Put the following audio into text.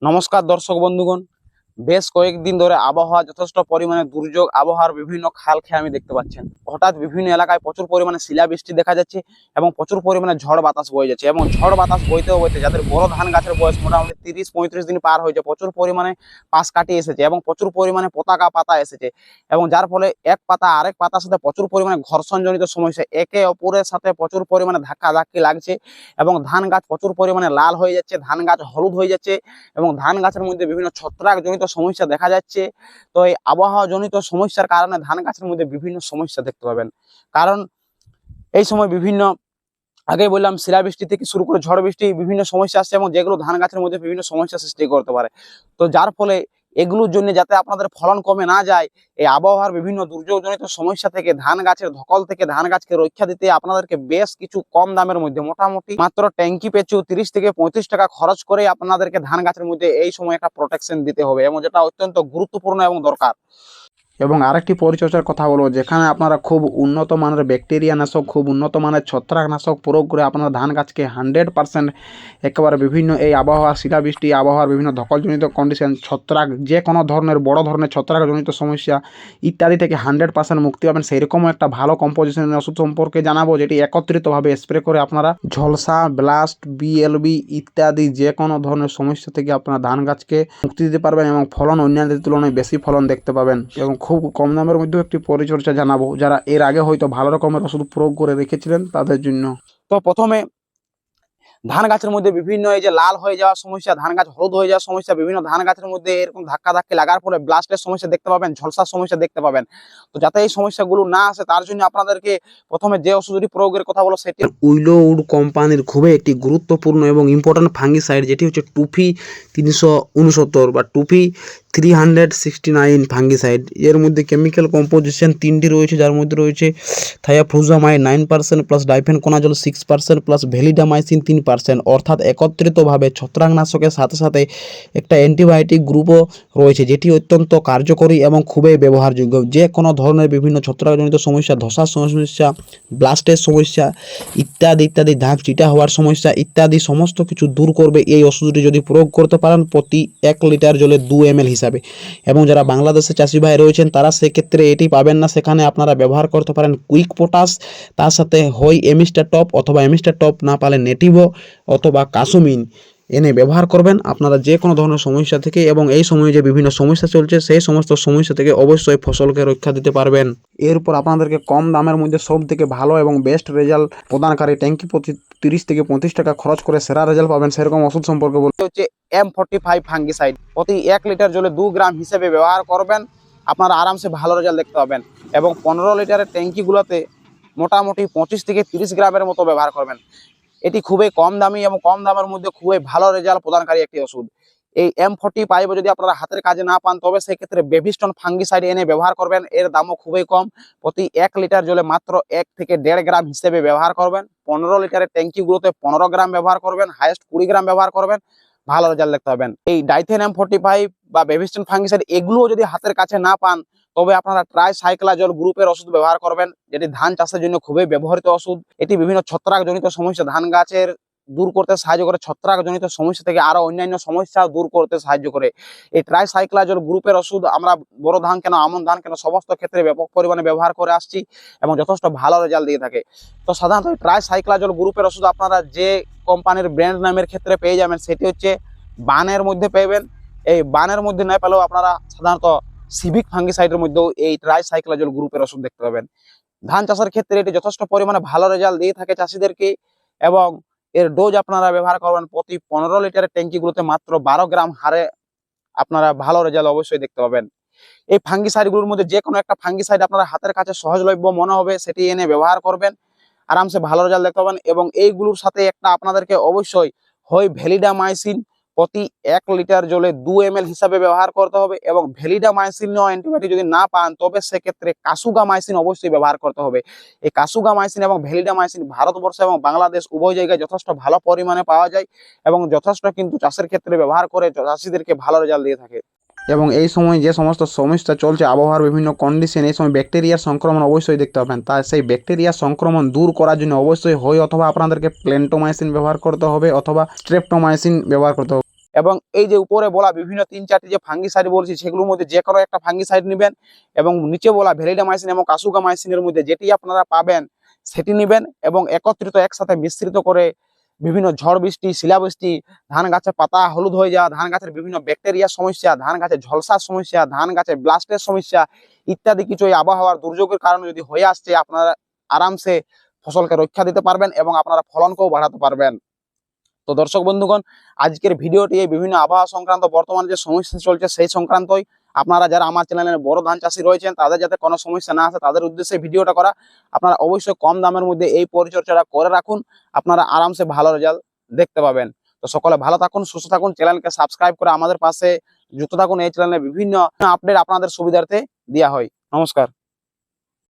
নমস্কার দর্শক বন্ধুগণ, বেশ কয়েকদিন ধরে আবহাওয়া যথেষ্ট পরিমাণে দুর্যোগ, আবহাওয়ার বিভিন্ন খাল খেয়ে আমি দেখতে পাচ্ছেন। হঠাৎ বিভিন্ন এলাকায় প্রচুর পরিমাণে শিলাবৃষ্টি দেখা যাচ্ছে এবং প্রচুর পরিমাণে ঝড় বাতাস বয়ে যাচ্ছে। এবং ঝড় বাতাস বইতেও বইতে যাদের বড় ধান গাছের বয়স মোটামুটি 30-35 দিন পার হয়েছে, প্রচুর পরিমাণে পাশ কাটিয়ে এসেছে এবং প্রচুর পরিমাণে পতাকা পাতা এসেছে। এবং যার ফলে এক পাতা আরেক পাতার সাথে প্রচুর পরিমাণে ঘর্ষণজনিত সমস্যা, একে অপরের সাথে প্রচুর পরিমাণে ধাক্কি লাগছে এবং ধান গাছ প্রচুর পরিমাণে লাল হয়ে যাচ্ছে, ধান গাছ হলুদ হয়ে যাচ্ছে এবং ধান গাছের মধ্যে বিভিন্ন ছত্রাকজনিত সমস্যা দেখা যাচ্ছে। তো এই আবহাওয়া জনিত সমস্যার কারণে ধান গাছের মধ্যে বিভিন্ন সমস্যা দেখতে পাবেন। কারণ এই সময় বিভিন্ন, আগে বললাম, শিলাবৃষ্টি থেকে শুরু করে ঝড় বৃষ্টি বিভিন্ন সমস্যা আসছে এবং যেগুলো ধান গাছের মধ্যে বিভিন্ন সমস্যা সৃষ্টি করতে পারে। তো যার ফলে এগুলোর জন্য যাতে আপনাদের ফলন কমে না যায়, এই আবহাওয়ার বিভিন্ন দুর্যোগজনিত সমস্যা থেকে ধান গাছের ধকল থেকে ধান গাছকে রক্ষা দিতে আপনাদেরকে বেশ কিছু কম দামের মধ্যে, মোটামুটি মাত্র ট্যাঙ্কি পিছু 30 থেকে 35 টাকা খরচ করে আপনাদেরকে ধান গাছের মধ্যে এই সময় একটা প্রোটেকশন দিতে হবে, এবং যেটা অত্যন্ত গুরুত্বপূর্ণ এবং দরকার। এবং আরেকটি পরিচর্যার কথা বলবো, যেখানে আপনারা খুব উন্নত মানের ব্যাকটেরিয়া নাশক, খুব উন্নত মানের ছত্রাকনাশক প্রয়োগ করে আপনারা ধান গাছকে 100% একেবারে বিভিন্ন এই আবহাওয়া, শিলাবৃষ্টি, আবহাওয়ার বিভিন্ন ধকলজনিত কন্ডিশন, ছত্রাক, যে কোনো ধরনের বড় ধরনের ছত্রাকজনিত সমস্যা ইত্যাদি থেকে 100% মুক্তি পাবেন। সেইরকমও একটা ভালো কম্পোজিশনের ওষুধ সম্পর্কে জানাবো, যেটি একত্রিতভাবে স্প্রে করে আপনারা ঝলসা, ব্লাস্ট, বিএলবি ইত্যাদি যে কোনো ধরনের সমস্যা থেকে আপনারা ধান গাছকে মুক্তি দিতে পারবেন এবং ফলন অন্যান্যদের তুলনায় বেশি ফলন দেখতে পাবেন। এবং খুব কম দামের মধ্যেও একটি পরিচর্যা জানাবো, যারা এর আগে হয়তো ভালো রকমের ওষুধ প্রয়োগ করে রেখেছিলেন তাদের জন্য। তো প্রথমে ধান গাছের মধ্যে বিভিন্ন এই যে লাল হয়ে যাওয়ার সমস্যা, ধান গাছ হলুদ হয়ে যাওয়ার সমস্যা, বিভিন্ন ধান গাছের মধ্যে এরকম ধাক্কি লাগার পরে ব্লাস্টের সমস্যা দেখতে পাবেন, ঝলসার সমস্যা দেখতে পাবেন। তো যাতে এই সমস্যাগুলো না আসে তার জন্য আপনাদেরকে প্রথমে যে ওষুধটি প্রয়োগের কথা বলো সেটি উইলোউড কোম্পানির খুবই একটি গুরুত্বপূর্ণ এবং ইম্পর্টেন্ট ফাঙ্গিসাইড, যেটি হচ্ছে টুফি 369 বা টুফি 369 ফাঙ্গিসাইড। এর মধ্যে কেমিক্যাল কম্পোজিশন 3টি রয়েছে, যার মধ্যে রয়েছে থায়াফ্লুজামাইড 9% প্লাস ডাইফেনকোনাজল 6% প্লাস ভ্যালিডামাইসিন 3%। অর্থাৎ একত্রিতভাবে ছত্রাকনাশকের সাথে সাথে একটা অ্যান্টিবায়োটিক গ্রুপও রয়েছে, যেটি অত্যন্ত কার্যকরী এবং খুবই ব্যবহারযোগ্য। যে কোনো ধরনের বিভিন্ন ছত্রাকজনিত সমস্যা, ধসার সমস্যা, ব্লাস্টের সমস্যা ইত্যাদি ইত্যাদি, ধান চিটা হওয়ার সমস্যা ইত্যাদি সমস্ত কিছু দূর করবে এই ওষুধটি যদি প্রয়োগ করতে পারেন প্রতি 1 লিটার জলে 2 ml হিসাবে। এবং যারা বাংলাদেশে চাষি ভাই রয়েছেন তারা সেক্ষেত্রে এটি পাবেন না, সেখানে আপনারা ব্যবহার করতে পারেন কুইক পটাশ, তার সাথে হয় এমিস্টার টপ অথবা এমিস্টার টপ না পালে নেটিভো অথবা কাসুমিন এনে ব্যবহার করবেন আপনারা যে কোনো ধরনের সমস্যা থেকে। এবং এই সময়ে যে বিভিন্ন সমস্যা চলছে সেই সমস্ত সমস্যা থেকে অবশ্যই ফসলকে রক্ষা দিতে পারবেন। এরপর আপনাদেরকে কম দামের মধ্যে সব থেকে ভালো এবং বেস্ট রেজাল্ট প্রদানকারী, ট্যাঙ্কি প্রতি 30 থেকে 35 টাকা খরচ করে সেরা রেজাল্ট পাবেন সেরকম ওষুধ সম্পর্কে বলতে হচ্ছে M45 ফাঙ্গিসাইড। প্রতি 1 লিটার জলে 2 গ্রাম হিসেবে ব্যবহার করবেন, আপনারা আরামসে ভালো রেজাল্ট দেখতে পাবেন। এবং 15 লিটারের ট্যাঙ্কিগুলোতে মোটামুটি 25 থেকে 30 গ্রামের মতো ব্যবহার করবেন। এটি খুবই কম দামি এবং কম দামের মধ্যে খুবই ভালো রেজাল্ট প্রদানকারী একটি ওষুধ। এই M45 যদি আপনারা হাতের কাজে না পান তবে সেক্ষেত্রে বেবিস্টন ফাঙ্গিসাইড এনে ব্যবহার করবেন। এর দামও খুবই কম, প্রতি 1 লিটার জলে মাত্র 1 থেকে 1.5 গ্রাম হিসেবে ব্যবহার করবেন। 15 লিটারের ট্যাঙ্কিগুলোতে 15 গ্রাম ব্যবহার করবেন, হাইয়েস্ট 20 গ্রাম ব্যবহার করবেন, ভালো রেজাল্ট দেখতে পাবেন। এই ডাইথেন M45 বা বেবিস্টন ফাঙ্গিসাইড এগুলো যদি হাতের কাছে না পান তবে আপনারা ট্রাইসাইক্লাজল গ্রুপের ওষুধ ব্যবহার করবেন, যেটি ধান চাষের জন্য খুবই ব্যবহৃত ওষুধ। এটি বিভিন্ন ছত্রাকজনিত সমস্যা ধান গাছের দূর করতে সাহায্য করে, ছত্রাকজনিত সমস্যা থেকে আরো অন্যান্য সমস্যা দূর করতে সাহায্য করে। এই ট্রাইসাইক্লাজল গ্রুপের ওষুধ আমরা বড় ধান কেন, আমন ধান কেন, সমস্ত ক্ষেত্রে ব্যাপক পরিমাণে ব্যবহার করে আসছি এবং যথেষ্ট ভালো রেজাল্ট দিয়ে থাকে। তো সাধারণত এই ট্রাইসাইক্লাজল গ্রুপের ওষুধ আপনারা যে কোম্পানির ব্র্যান্ড নামের ক্ষেত্রে পেয়ে যাবেন সেটি হচ্ছে বানের মধ্যে পেবেন। এই বানের মধ্যে না পেলেও আপনারা সাধারণত সিভিক ফাঙ্গিসাইডের মধ্যেও এই ট্রাইসাইক্লাজল গ্রুপের ওষুধ দেখতে পাবেন। ধান চাষের ক্ষেত্রে এটি যথেষ্ট পরিমাণে ভালো রেজাল্ট দিয়ে থাকে চাষিদেরকে। এবং এর ডোজ আপনারা ব্যবহার করবেন প্রতি 15 লিটারের ট্যাঙ্কিগুলোতে মাত্র 12 গ্রাম হারে আপনারা ভালো রেজাল্ট অবশ্যই দেখতে পাবেন। এই ফাঙ্গিসাইডগুলোর মধ্যে যে কোনো একটা ফাঙ্গিসাইড আপনারা হাতের কাছে সহজলভ্য মনে হবে সেটি এনে ব্যবহার করবেন, আরামসে ভালো রেজাল্ট দেখতে পাবেন। এবং এইগুলোর সাথে একটা আপনাদেরকে অবশ্যই হয় ভ্যালিডামাইসিন প্রতি 1 লিটার জলে 2 ml হিসাবে ব্যবহার করতে হবে। এবং ভ্যালিডামাইসিন অ্যান্টিবায়োটিক যদি না পান তবে সেক্ষেত্রে কাসুগামাইসিন অবশ্যই ব্যবহার করতে হবে। এই কাসুগামাইসিন এবং ভ্যালিডামাইসিন ভারতবর্ষ এবং বাংলাদেশ উভয় জায়গায় যথেষ্ট ভালো পরিমাণে পাওয়া যায় এবং যথেষ্ট কিন্তু চাষের ক্ষেত্রে ব্যবহার করে চাষিদেরকে ভালো রেজাল্ট দিয়ে থাকে। এবং এই সময় যে সমস্ত সমস্যা চলছে, আবহাওয়ার বিভিন্ন কন্ডিশন, এই সময় ব্যাকটেরিয়ার সংক্রমণ অবশ্যই দেখতে পাবেন। তাই সেই ব্যাকটেরিয়ার সংক্রমণ দূর করার জন্য অবশ্যই হয় অথবা আপনাদেরকে প্ল্যান্টোমাইসিন ব্যবহার করতে হবে অথবা স্ট্রেপ্টোমাইসিন ব্যবহার করতে হবে। এবং এই যে উপরে বলা বিভিন্ন 3-4টি যে ফাঙ্গিসাইড বলছি সেগুলোর মধ্যে যে কোনো একটা ফাঙ্গিসাইড নেবেন এবং নিচে বলা ভ্যালিডামাইসিন এবং কাসুগামাইসিনের মধ্যে যেটি আপনারা পাবেন সেটি নেবেন এবং একত্রিত একসাথে মিশ্রিত করে বিভিন্ন ঝড় বৃষ্টি, শিলাবৃষ্টি, ধান গাছের পাতা হলুদ হয়ে যাওয়া, ধান গাছের বিভিন্ন ব্যাকটেরিয়ার সমস্যা, ধান গাছের ঝলসার সমস্যা, ধান গাছের ব্লাস্টের সমস্যা ইত্যাদি কিছু এই আবহাওয়ার দুর্যোগের কারণে যদি হয়ে আসছে, আপনারা আরামসে ফসলকে রক্ষা দিতে পারবেন এবং আপনারা ফলনকেও বাড়াতে পারবেন। তো দর্শক বন্ধুগণ, আজকের ভিডিওটি এই বিভিন্ন আবহাওয়া সংক্রান্ত বর্তমানে যে সমস্যা চলছে সেই সংক্রান্তই। আপনারা যারা আমার চ্যানেলের বড় ধান চাষি রয়েছেন তাদের যাতে কোনো সমস্যা না আসে তাদের উদ্দেশ্যে ভিডিওটা করা। আপনারা অবশ্যই কম দামের মধ্যে এই পরিচর্যাটা করে রাখুন, আপনারা আরামসে ভালো রেজাল্ট দেখতে পাবেন। তো সকলে ভালো থাকুন, সুস্থ থাকুন, চ্যানেলকে সাবস্ক্রাইব করে আমাদের পাশে যুক্ত থাকুন। এই চ্যানেলে বিভিন্ন আপডেট আপনাদের সুবিধার্থে দেওয়া হয়। নমস্কার।